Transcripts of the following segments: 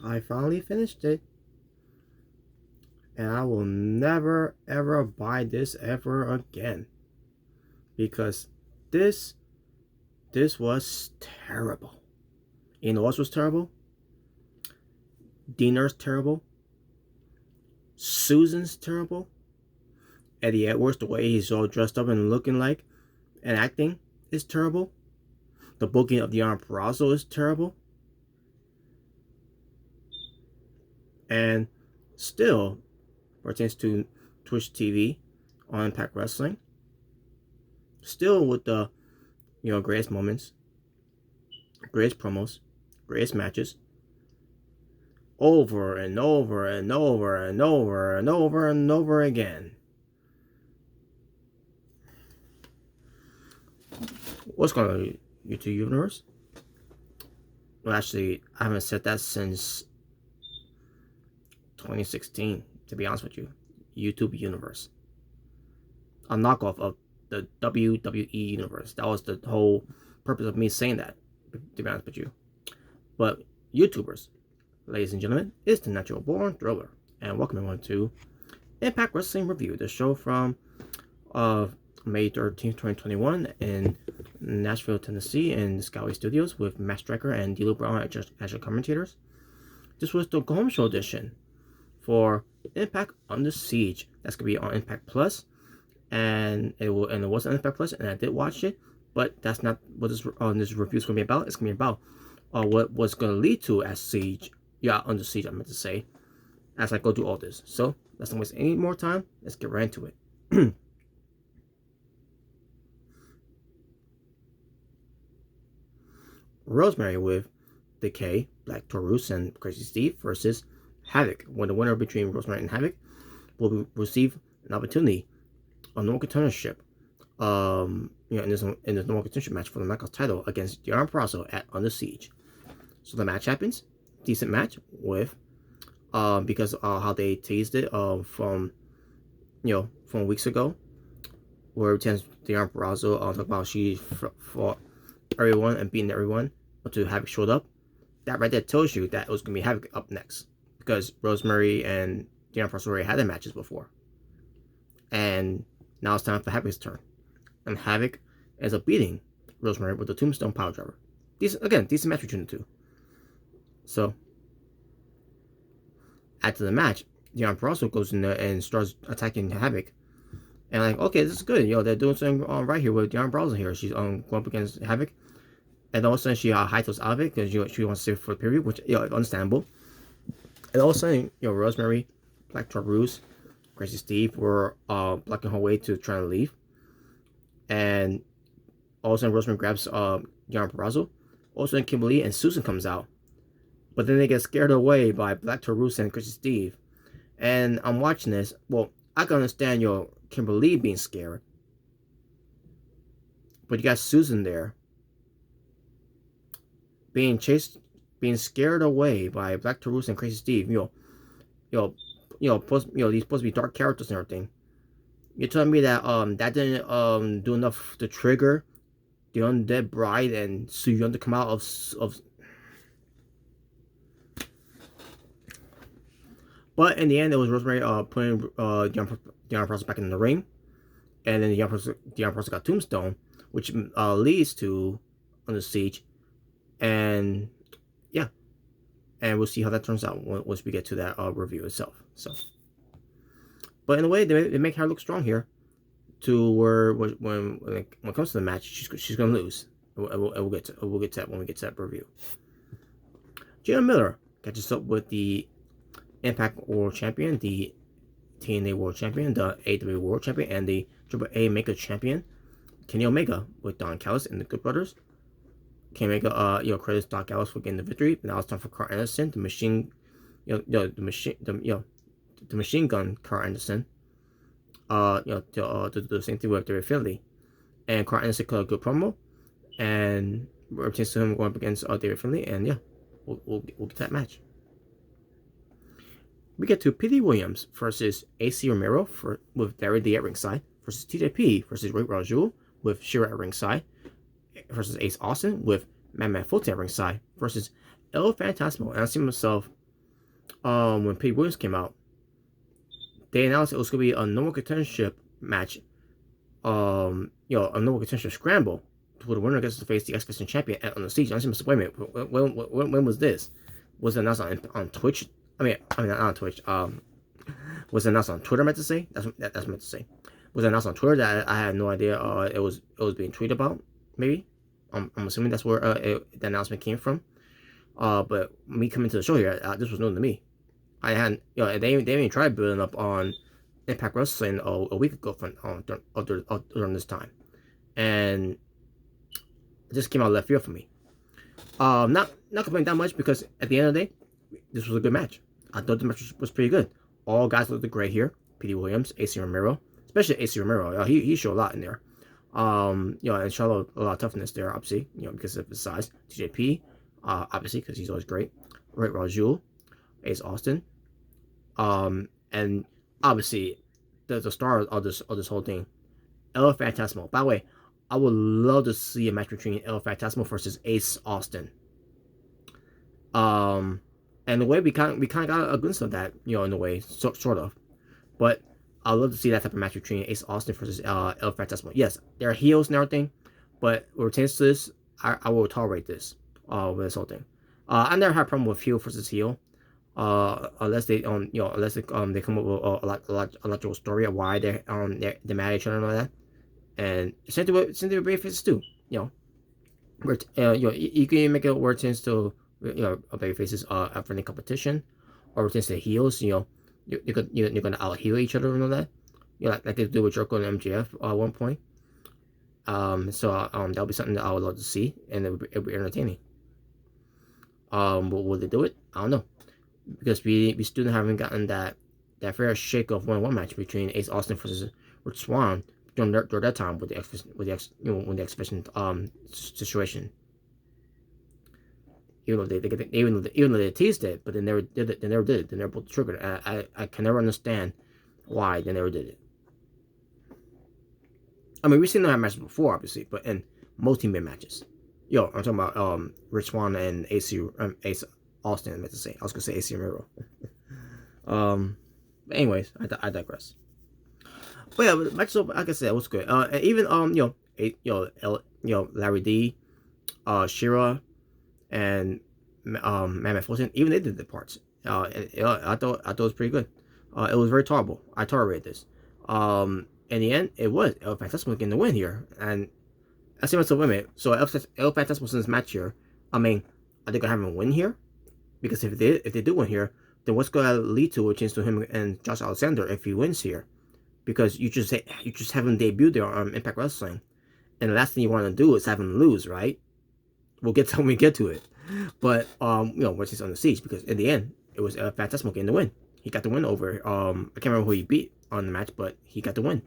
I finally finished it. And I will never ever buy this ever again. Because this was terrible. You know what was terrible? Dinner's terrible. Susan's terrible. Eddie Edwards, the way he's all dressed up and looking like and acting is terrible. The booking of Dion Purrazzo is terrible. And still, pertains to Twitch TV on Impact Wrestling, still with the greatest moments, greatest promos, greatest matches, over and over and over and over and over and over again. What's going on, YouTube universe? Well, actually, I haven't said that since 2016, to be honest with you. YouTube universe, a knockoff of the WWE universe. That was the whole purpose of me saying that, to be honest with you. But YouTubers, ladies and gentlemen, is the Natural Born Thriller, and welcome everyone to Impact Wrestling Review, the show from May 13th, 2021 in Nashville, Tennessee, in Skyway Studios with Matt Striker and D'Lo Brown as your commentators. This was the Go Home Show edition for Impact Under Siege. That's gonna be on Impact Plus, and it was on Impact Plus, and I did watch it, but that's not what this review is gonna be about. It's gonna be about what was gonna lead to as Siege, Under Siege, I meant to say, as I go through all this. So let's not waste any more time. Let's get right into it. Rosemary with Decay, Black Taurus, and Crazy Steve versus Havoc. When the winner between Rosemary and Havoc will receive an opportunity, a normal contendership, in this normal contendership match for the Knockouts title against Dion Purrazzo at Under Siege. So the match happens, decent match with, because how they teased it from weeks ago, where Dion Purrazzo talked about she fought everyone and beating everyone until Havoc showed up. That right there tells you that it was gonna be Havoc up next, because Rosemary and Dion Purrazzo already had their matches before, and now it's time for Havoc's turn. And Havoc ends up beating Rosemary with the Tombstone Power Driver. Decent match between the two. So after the match, Dion Purrazzo goes in there and starts attacking Havoc. And like, okay, this is good. They're doing something right here with Dion Purrazzo here. She's going up against Havoc, and all of a sudden she hightails out of it because she wants to save it for the period, which understandable. And all of a sudden, Rosemary, Black Taurus, Crazy Steve were blocking her way to trying to leave, and all of a sudden Rosemary grabs Dion Purrazzo. All of a sudden Kimberly and Susan comes out, but then they get scared away by Black Taurus and Crazy Steve. And I'm watching this. Well, I can understand Kimberly being scared, but you got Susan there being scared away by Black Taurus and Crazy Steve. These supposed to be dark characters and everything. You're telling me that that didn't do enough to trigger the undead bride and Su Yun to come out of. But in the end, it was Rosemary putting Dion Purrazzo back in the ring, and then Dion Purrazzo got Tombstone, which leads to Under Siege, and yeah, and we'll see how that turns out once we get to that review itself. So, but in a way, they make her look strong here, to where when it comes to the match, she's gonna lose. We'll get to that when we get to that review. Jayna Miller catches up with the Impact World Champion, the TNA World Champion, the AEW World Champion, and the AAA Mega Champion, Kenny Omega, with Don Callis and the Good Brothers. Kenny Omega, credits Don Callis for getting the victory. But now it's time for Carl Anderson, the machine gun Carl Anderson, to do the same thing with David Finlay. And Carl Anderson cut a good promo, and we're to him going up against David Finlay, and yeah, we'll get that match. We get to Petey Williams versus AC Romero with Barry Lee at ringside, versus TJP versus Ray Rajul with Shira at ringside, versus Ace Austin with Madman Fulton at ringside, versus El Phantasmo. And I see myself, when Pete Williams came out, they announced it was going to be a number one contendership match. A number one contendership scramble where the winner gets to face the X Division champion on the Siege. I said, wait a minute, when was this? Was it announced on Twitch? I mean, not on Twitch. Was it announced on Twitter? I meant to say that's meant to say. Was it announced on Twitter that I had no idea? It was being tweeted about. Maybe. I'm assuming that's where the announcement came from. But me coming to the show here, this was new to me. I hadn't, they even tried building up on Impact Wrestling a week ago during this time, and it just came out of left field for me. Not complaining that much because at the end of the day, this was a good match. I thought the match was pretty good. All guys looked great here. Petey Williams, AC Romero, especially AC Romero. He showed a lot in there. And showed a lot of toughness there, obviously, because of his size. TJP, obviously, because he's always great. Right, Rajul, Ace Austin, and obviously the star of this whole thing, El Phantasmo. By the way, I would love to see a match between El Phantasmo versus Ace Austin. And the way we kind of got a glimpse of that, in a way, sort of. But I'd love to see that type of match between Ace Austin versus El Phantasmo. Yes, they're heels and everything, but when it pertains to this, I will tolerate this with this whole thing. I never had a problem with heel versus heel, unless they they come up with a logical story of why they're mad at each other and all that. And same thing with babyfaces too. You can make it where it tends to babyfaces are friendly competition, or it tends to heels. You're gonna out heal each other and all that. Like they do with Jericho and MJF at one point. So that'll be something that I would love to see, and it'll be entertaining. Will they do it? I don't know, because we still haven't gotten that fair shake of 1-1 match between Ace Austin versus Rich Swann during that time with the exhibition situation. Even though they teased it, but they never did it. They never did it. They never pulled the trigger. I can never understand why they never did it. I mean, we've seen them have matches before, obviously, but in multi-man matches. I'm talking about Rich Swann and Ace Austin. I meant to say. I was gonna say AC Romero. But anyways, I digress. But yeah, matches, like I said, it was good. And even Larry D, Shira, and Mammoth Fulton, even they did the parts. I thought it was pretty good. It was very tolerable. I tolerated this. In the end, it was El Phantasmo getting the win here, and I say myself, wait a minute. So El Phantasmo in this match here, I mean, are they gonna have him win here? Because if they do win here, then what's gonna lead to a chance to him and Josh Alexander if he wins here? Because you just have him debut there on Impact Wrestling, and the last thing you want to do is have him lose, right? We'll get to when we get to it. But once he's on the Siege, because in the end, it was El Phantasmo getting the win. He got the win over I can't remember who he beat on the match, but he got the win.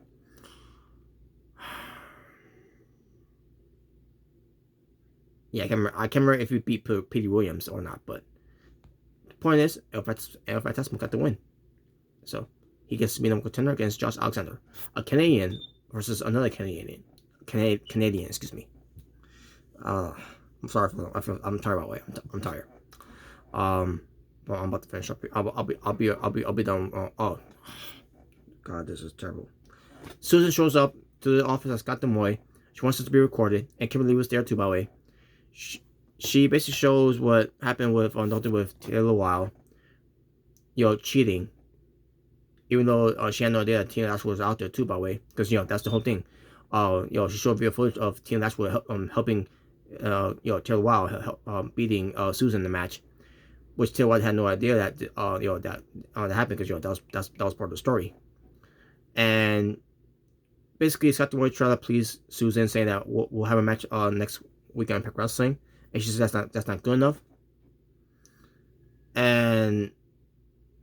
Yeah, I can't remember if he beat Petey Williams or not, but the point is, El Phantasmo got the win. So he gets to be number contender against Josh Alexander, a Canadian versus another Canadian, excuse me. I'm sorry I'm tired, by the way. I'm tired. Well, I'm about to finish up. I'll be done. Oh, God, this is terrible. Susan shows up to the office at Scott Demoy. She wants us to be recorded, and Kimberly was there too, by the way. She basically shows what happened with Taylor Wilde, cheating. Even though she had no idea that Tina Latchwood was out there too, by the way, because that's the whole thing. She showed video footage of Tina Latchwood helping Taylor Wilde beating Susan in the match, which Taylor Wilde had no idea that that happened, because that was part of the story. And basically, Scott Demoy tried to please Susan, saying that we'll have a match next week on Impact Wrestling, and she says that's not good enough. And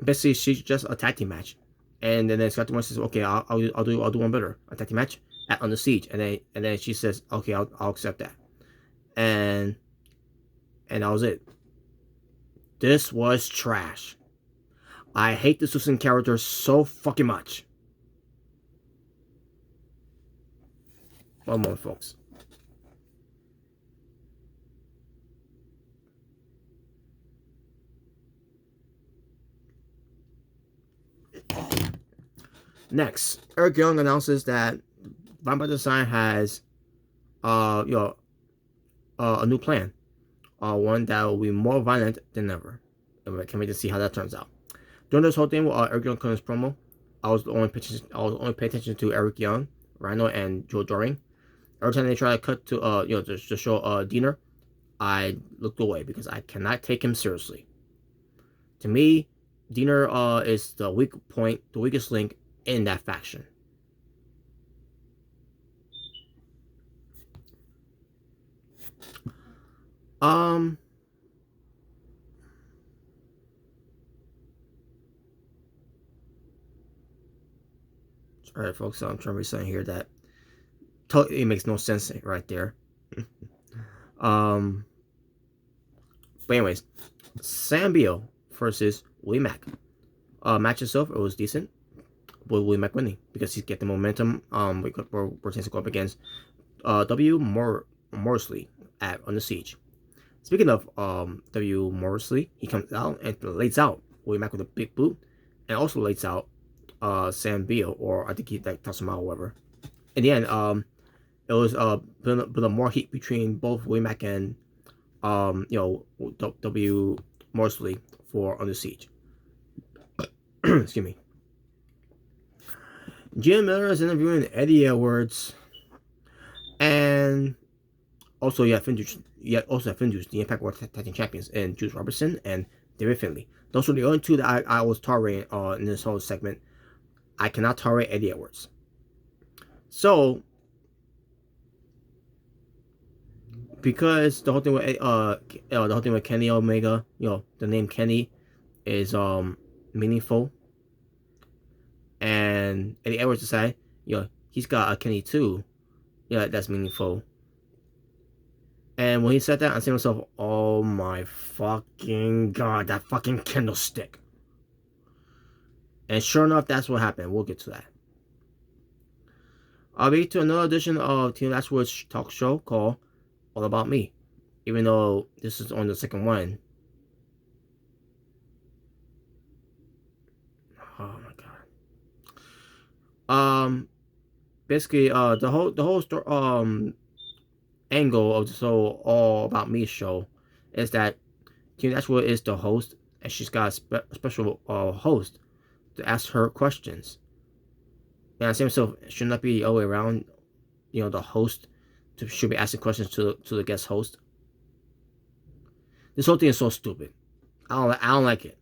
basically, she's just a tag team match. And then Scott Demoy says, "Okay, I'll do one better, a tag team match at On the Siege." And then she says, "Okay, I'll accept that." And that was it. This was trash. I hate the Susan character so fucking much. One moment, folks. Next, Eric Young announces that Vampire Design has a new plan, one that will be more violent than ever. And we can't wait to see how that turns out. During this whole thing with Eric Young Cohen's promo, I was only paying attention to Eric Young, Rhino, and Joe Doring. Every time they try to cut to to show Diener, I looked away because I cannot take him seriously. To me, Diener is the weak point, the weakest link in that faction. All right, folks. So I'm trying to read something here that totally makes no sense right there. But anyways, Sam Beal versus Willie Mack. Match itself, it was decent, with Willie Mack winning because he's getting momentum. We're to go up against W. Morrisley at Under Siege. Speaking of W. Morrisley, he comes out and lays out Willie Mack with a big boot, and also lays out Sam Beal, or I think he tossed him out, or whatever. In the end, it was building more heat between both Willie Mack and W. Morrisley for Under Siege. Excuse me. Jim Miller is interviewing Eddie Edwards, and also you have introduced the Impact World Tag Team Champions and Juice Robertson and David Finlay. Those were the only two that I was tolerating in this whole segment. I cannot tolerate Eddie Edwards. So, because the whole thing with Kenny Omega, the name Kenny is meaningful, and Eddie Edwards decided, he's got a Kenny too, that's meaningful. And when he said that, I said to myself, oh my fucking god, that fucking candlestick. And sure enough, that's what happened. We'll get to that. I'll be to another edition of Team Lashwood's talk show called All About Me. Even though this is on the second one. Oh my god. Basically, the whole story, angle of the whole All About Me show is that Team Lashwood is the host, and she's got a special host to ask her questions. And I say myself, shouldn't that be all the way around? The host should be asking questions to the guest host. This whole thing is so stupid. I don't like it.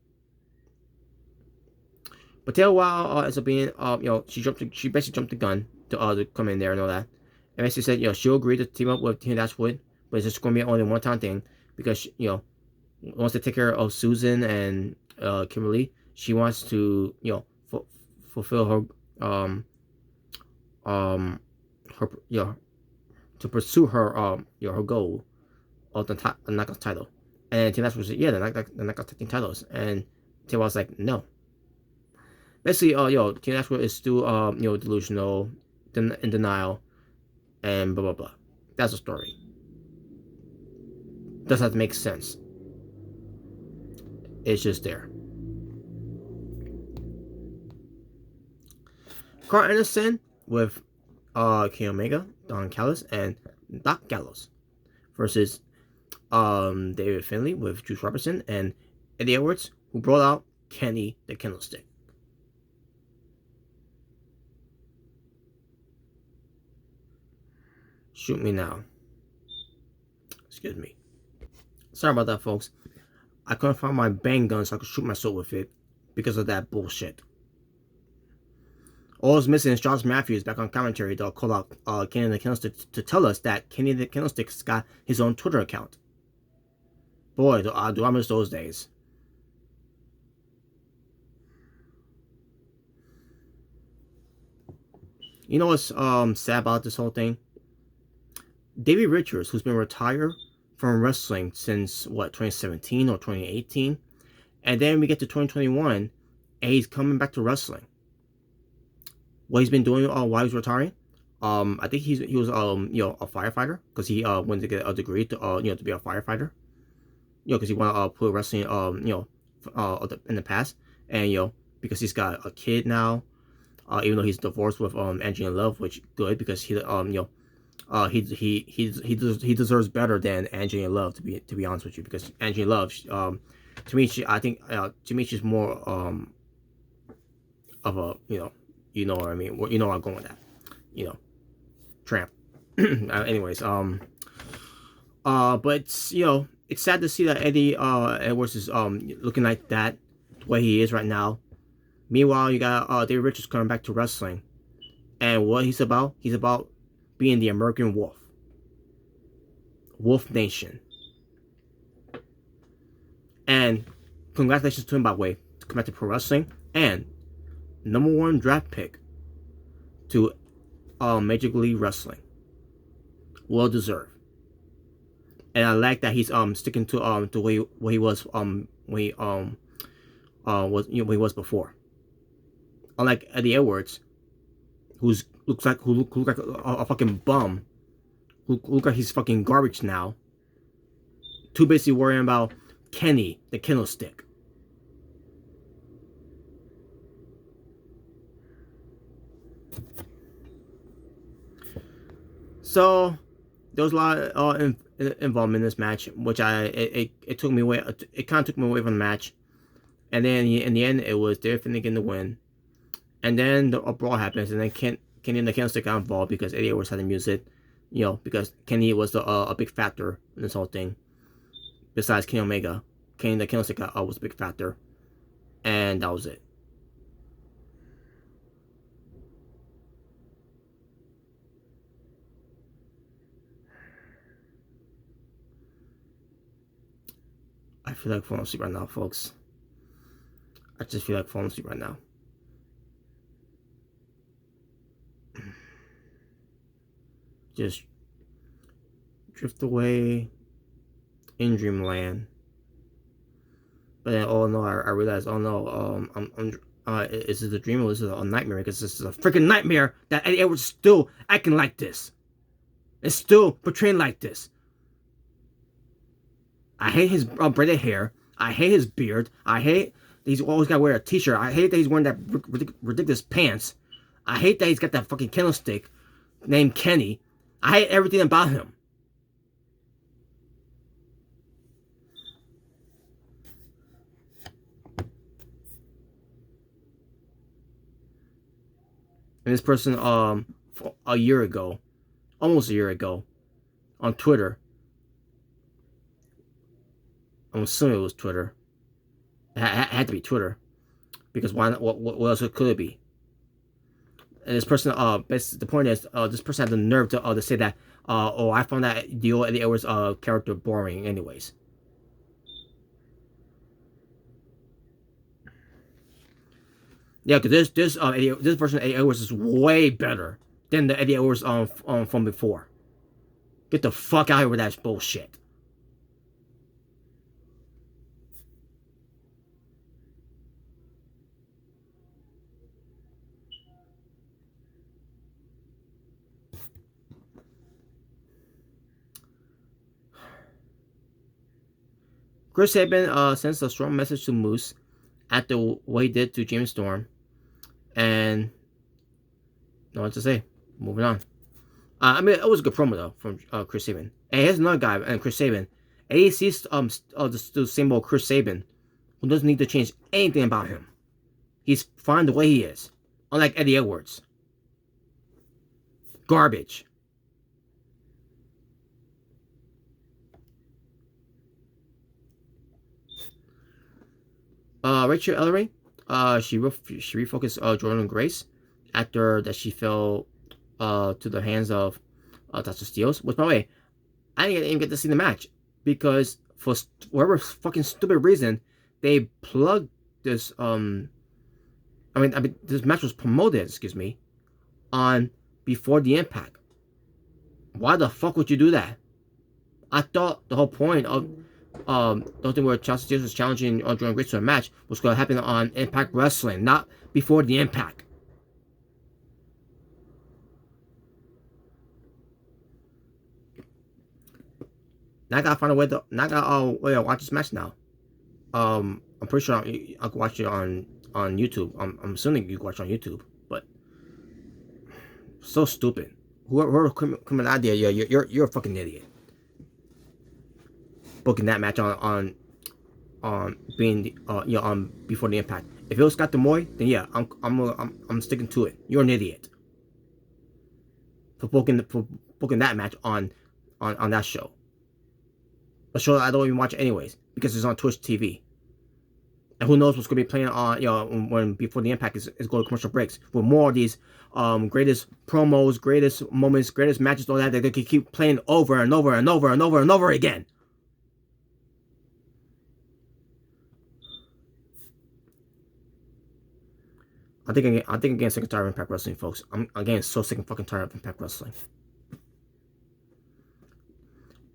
But Taylor Wilde ends up being she basically jumped the gun to come in there and all that. And basically said she'll agree to team up with Team Dashwood, but it's just going to be only one time thing because she, wants to take care of Susan and Kimberly. She wants to fulfill her to pursue her her goal of the Knockouts title. And Team Dashwood said, the Knockouts team titles. And Taylor was like, no. Basically, Team Dashwood is still delusional, in denial, and blah blah blah. That's the story. Doesn't have to make sense. It's just there. Carl Anderson with Kenny Omega, Don Callis, and Doc Gallows versus David Finlay with Juice Robertson and Eddie Edwards, who brought out Kenny the Candlestick. Shoot me now. Excuse me. Sorry about that, folks. I couldn't find my bang gun so I could shoot myself with it because of that bullshit. All it's missing is Josh Matthews back on commentary to call out Kenny the Candlestick to tell us that Kenny the Candlestick's got his own Twitter account. Boy, do I miss those days. You know what's sad about this whole thing? Davey Richards, who's been retired from wrestling since 2017 or 2018, and then we get to 2021, and he's coming back to wrestling. What he's been doing while he's retiring, I think he was a firefighter because he went to get a degree to to be a firefighter. Because he wanted to put wrestling in the past, and because he's got a kid now, even though he's divorced with Angelina Love, which good because he deserves better than Angelina Love, to be honest with you, because Angelina Love, to me, to me she's more of a, you know what I mean, you know where I'm going with that, tramp. Anyways, but it's sad to see that Eddie Edwards is looking like that, the way he is right now. Meanwhile, you got David Richards coming back to wrestling, and what he's about being the American Wolf. Wolf Nation. And congratulations to him, by the way, to come back to pro wrestling. And #1 draft pick to Major League Wrestling. Well deserved. And I like that he's sticking to what he was when he was before. Unlike Eddie Edwards, who looks like a fucking bum, who look like he's fucking garbage now. Too busy worrying about Kenny, the kennel stick. So there was a lot of involvement in this match, which it took me away. It kind of took me away from the match, and then in the end, it was David Finnegan to win. And then the brawl happens, and then Kenny and the Kennelstick got involved because Eddie Edwards had to use it, because Kenny was a big factor in this whole thing. Besides Kenny Omega, Kenny the Kennelstick was a big factor, and that was it. I feel like falling asleep right now, folks. I just feel like falling asleep right now. Just drift away in dreamland. But then, oh no, I realized, oh no, is this a dream or is it a nightmare? Because this is a freaking nightmare that Eddie Edwards is still acting like this. It's still portraying like this. I hate his braided hair. I hate his beard. I hate that he's always got to wear a t-shirt. I hate that he's wearing that ridiculous pants. I hate that he's got that fucking candlestick named Kenny. I hate everything about him. And this person, a year ago, almost a year ago, on Twitter, I'm assuming it was Twitter. It had to be Twitter, because why not? What else could it be? And this person, the point is, this person had the nerve to say that, oh, I found that the old Eddie Edwards character boring, anyways. Yeah, because this version of Eddie Edwards is way better than the Eddie Edwards from before. Get the fuck out of here with that bullshit. Chris Sabin sends a strong message to Moose after what he did to James Storm, and no what to say. Moving on. I mean, it was a good promo though from Chris Sabin. And here's another guy, and Chris Sabin. AEC's the same old Chris Sabin, who doesn't need to change anything about him. He's fine the way he is, unlike Eddie Edwards. Garbage. Rachel Ellery, she refocused Jordan Grace after that she fell to the hands of Dr. Steels. Which, by the way, I didn't even get to see the match because for whatever fucking stupid reason they plugged this. I mean, this match was promoted. Excuse me, on Before the Impact. Why the fuck would you do that? I thought the whole point of the whole thing where Chelsea Steels was challenging Jordan Grace to a match was going to happen on Impact Wrestling, not Before the Impact. Now I gotta find a way to. Now I gotta watch this match now. I'm pretty sure I can watch it on YouTube. I'm assuming you can watch it on YouTube, but So stupid. Whoever came with that idea, yeah, you're a fucking idiot. Booking that match on being before the Impact. If it was Scott Demoy, then yeah, I'm sticking to it. You're an idiot for booking that match on that show. A show that I don't even watch anyways because it's on Twitch TV. And who knows what's going to be playing on, when before the Impact is going to commercial breaks with more of these greatest promos, greatest moments, greatest matches, all that they can keep playing over and over and over and over and over again. I think I'm getting sick and tired of Impact Wrestling, folks. I'm getting so sick and fucking tired of Impact Wrestling.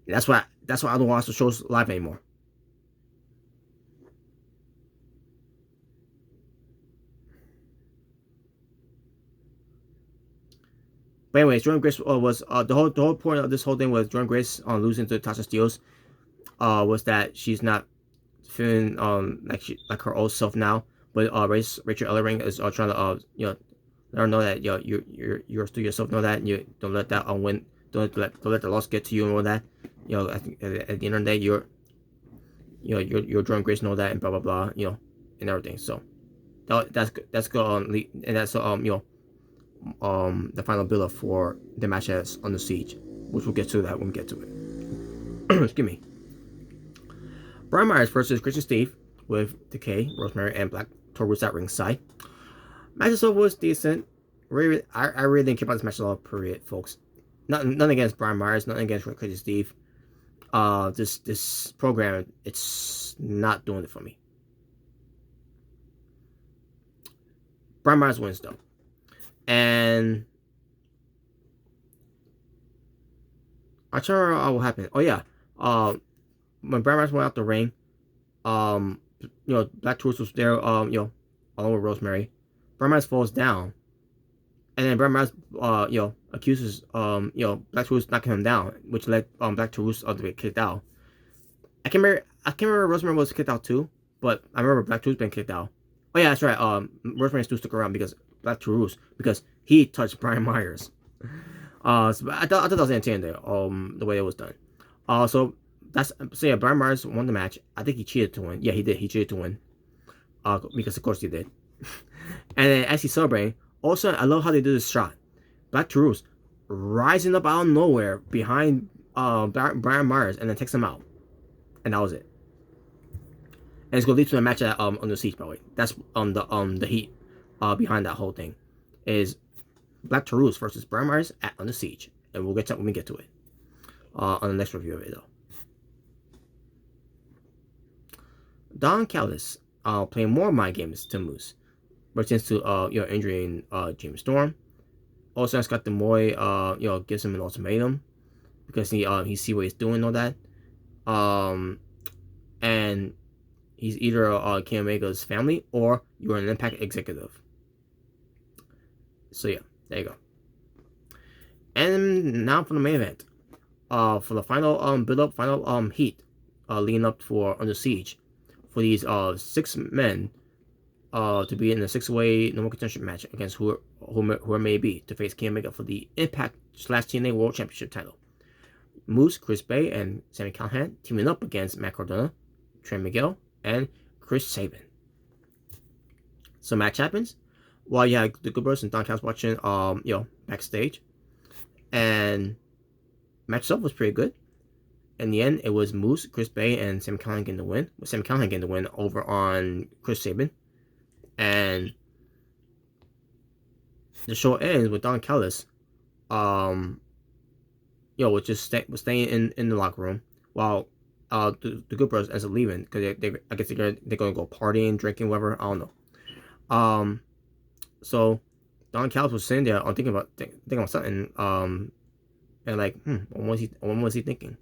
And that's why I don't watch the shows live anymore. But anyways, Jordan Grace was the whole point of this whole thing was Jordan Grace losing to Tasha Steelz was that she's not feeling like her old self now. But Rachel Ellering is trying to let her know that you're still yourself. Know that, and you don't let that win. Don't let the loss get to you and all that. I think at the end of the day, you're Jordan Grace, know that, and blah blah blah. And everything. So that's good. And that's the final build-up for the match as Under Siege, which we'll get to that when we get to it. Excuse me. Brian Myers versus Christian Steve with Decay, Rosemary, and Black Taurus at ringside. Match itself was decent. I really didn't care about this match at all, period, folks. Nothing against Brian Myers, nothing against Christian Steve. This program, it's not doing it for me. Brian Myers wins though. And I tell her what happened. Oh yeah. When Brian Myers went out the ring, Black Taurus was there, along with Rosemary. Brian Myers falls down. And then Brian Myers, accuses, Black Taurus knocking him down, which led Black Taurus to get kicked out. I can't remember Rosemary was kicked out too, but I remember Black Taurus being kicked out. Oh yeah, that's right. Rosemary still stuck around because Black Taurus, because he touched Brian Myers. So I thought that was entertaining there. The way it was done. So yeah, Brian Myers won the match. I think he cheated to win. Yeah, he did. He cheated to win. Because of course he did. And then as he's celebrating, also I love how they do this shot. Black Taurus rising up out of nowhere behind Brian Myers and then takes him out. And that was it. And it's gonna lead to a match at on the Siege, by the way. That's the heat behind that whole thing is Black Taurus versus Brian Myers at on the Siege. And we'll get to it when we get to it. On the next review of it though. Don Callis playing more mind games to Moose. Returns to injuring James Storm. Also Scott Demoy gives him an ultimatum because he see what he's doing and all that. And he's either Ken Omega's family or you're an Impact executive. So yeah, there you go. And now for the main event. For the final build-up, final heat leading up for Under Siege. For these 6 men to be in a 6-way number contention match against whoever may be to face Ken Omega for the Impact/TNA World Championship title. Moose, Chris Bay, and Sami Callihan teaming up against Matt Cardona, Trey Miguel, and Chris Sabin. So match happens while you have the Good Brothers and Don Callis watching backstage, and match itself was pretty good. In the end, it was Moose, Chris Bay, and Sami Callihan getting the win. With Sami Callihan getting the win over on Chris Sabin. And the show ends with Don Callis, was staying in the locker room while the Good Brothers ends up leaving because I guess they're gonna go partying, drinking, whatever. I don't know. So Don Callis was sitting there thinking about something. And like, what was he thinking?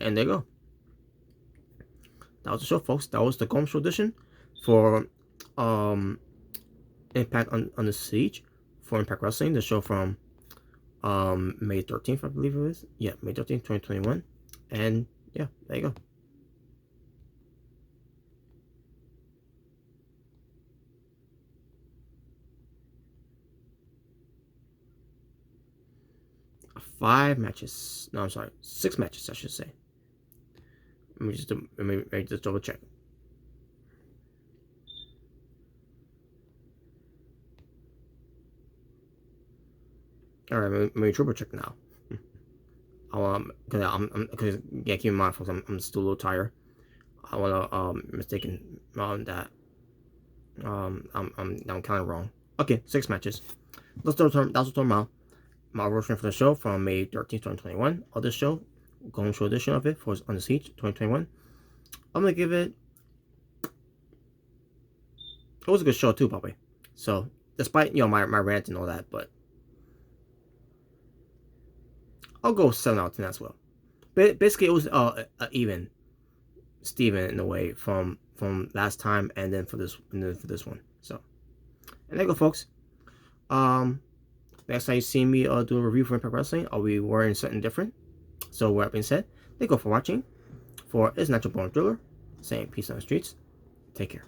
And there you go. That was the show, folks. That was the Golden Show edition for Impact on the Siege for Impact Wrestling. The show from May 13th, I believe it was. Yeah, May 13th, 2021. And yeah, there you go. 5 matches. No, I'm sorry, 6 matches, I should say. Let me just double check. All right, let me triple check now. Cause yeah, keep in mind, folks, I'm still a little tired. I wanna mistaken that I'm kind of wrong. Okay, 6 matches. That's the my version for the show from May 13th, 2021. Of this show, going to edition of it for on the Seige 2021. I'm gonna give it. It was a good show too, probably. So, despite my rant and all that, but I'll go 7 out of 10 as well. But basically, it was even Steven in a way from last time and then for this one. So, and there you go, folks. Next time you see me do a review for Impact Wrestling, I'll be wearing something different. So, with that being said, thank you for watching. For It's Natural Born Driller, saying peace on the streets. Take care.